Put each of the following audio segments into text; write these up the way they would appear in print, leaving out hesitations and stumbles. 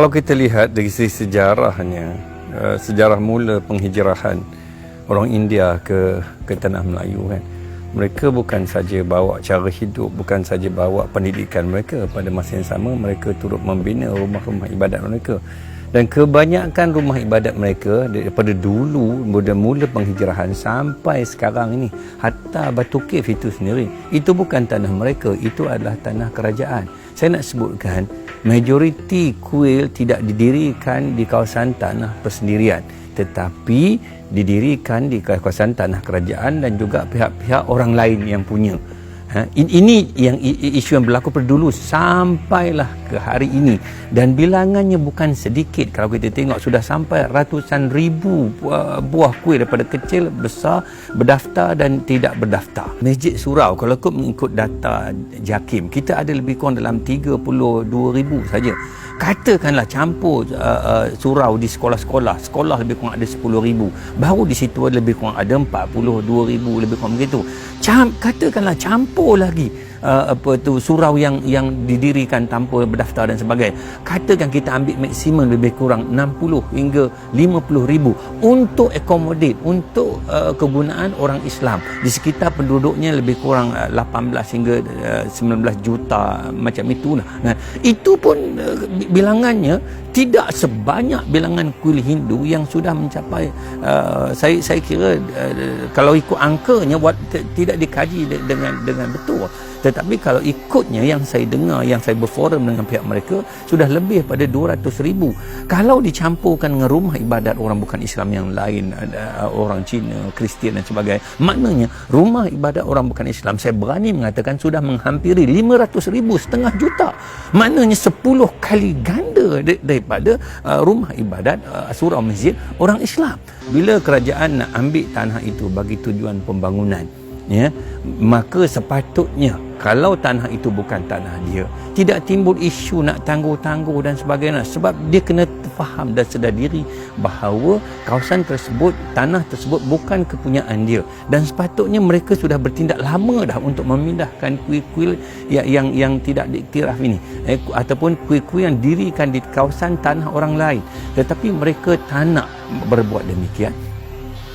Kalau kita lihat dari sisi sejarahnya, sejarah mula penghijrahan orang India ke tanah Melayu kan, mereka bukan saja bawa cara hidup, bukan saja bawa pendidikan mereka, pada masa yang sama mereka turut membina rumah-rumah ibadat mereka. Dan kebanyakan rumah ibadat mereka daripada dulu, mula penghijrahan sampai sekarang ini, hatta Batu Cave itu sendiri, itu bukan tanah mereka, itu adalah tanah kerajaan. Saya nak sebutkan, majoriti kuil tidak didirikan di kawasan tanah persendirian, tetapi didirikan di kawasan tanah kerajaan dan juga pihak-pihak orang lain yang punya. Ini yang isu yang berlaku pada dulu sampailah ke hari ini, dan bilangannya bukan sedikit. Kalau kita tengok sudah sampai ratusan ribu buah kuil daripada kecil, besar, berdaftar dan tidak berdaftar. Masjid Surau, kalau mengikut data JAKIM, kita ada lebih kurang dalam 32,000 saja. Katakanlah campur surau di sekolah-sekolah, sekolah lebih kurang ada 10,000, baru di situ lebih kurang ada 42,000, lebih kurang begitu. Katakanlah campur lagi surau yang didirikan tanpa berdaftar dan sebagainya. Katakan kita ambil maksimum lebih kurang 60 hingga 50,000 untuk accommodate, untuk kegunaan orang Islam di sekitar penduduknya lebih kurang 18 hingga 19 juta macam itulah. Nah, itu pun bilangannya tidak sebanyak bilangan kuil Hindu yang sudah mencapai saya kira kalau ikut angkanya tidak dikaji dengan betul. Tetapi kalau ikutnya yang saya dengar, yang saya berforum dengan pihak mereka, sudah lebih pada 200,000. Kalau dicampurkan dengan rumah ibadat orang bukan Islam yang lain, orang Cina, Kristian dan sebagainya, maknanya rumah ibadat orang bukan Islam, saya berani mengatakan sudah menghampiri 500,000, setengah juta. Maknanya 10 kali ganda daripada rumah ibadat, surau masjid orang Islam. Bila kerajaan nak ambil tanah itu bagi tujuan pembangunan, ya, maka sepatutnya kalau tanah itu bukan tanah dia, tidak timbul isu nak tangguh-tangguh dan sebagainya, sebab dia kena faham dan sedar diri bahawa kawasan tersebut, tanah tersebut bukan kepunyaan dia, dan sepatutnya mereka sudah bertindak lama dah untuk memindahkan kuil-kuil yang tidak diiktiraf ini, ataupun kuil-kuil yang dirikan di kawasan tanah orang lain, tetapi mereka tak nak berbuat demikian,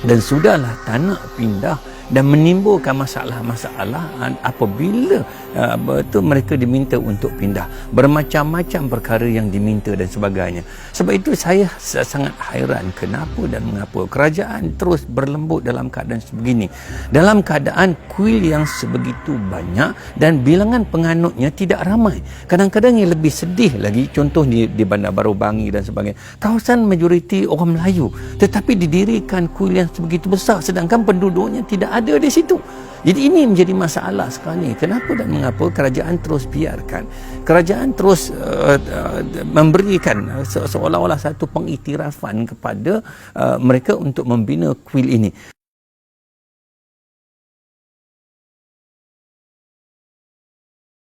dan sudahlah tak nak pindah dan menimbulkan masalah-masalah apabila mereka diminta untuk pindah. Bermacam-macam perkara yang diminta dan sebagainya. Sebab itu saya sangat hairan kenapa dan mengapa kerajaan terus berlembut dalam keadaan sebegini. Dalam keadaan kuil yang sebegitu banyak dan bilangan penganutnya tidak ramai. Kadang-kadang yang lebih sedih lagi, contoh di Bandar Baru Bangi dan sebagainya, kawasan majoriti orang Melayu, tetapi didirikan kuil yang sebegitu besar sedangkan penduduknya tidak ada di situ. Jadi ini menjadi masalah sekarang ni. Kenapa dan mengapa kerajaan terus biarkan, kerajaan terus memberikan seolah-olah satu pengiktirafan kepada mereka untuk membina kuil ini.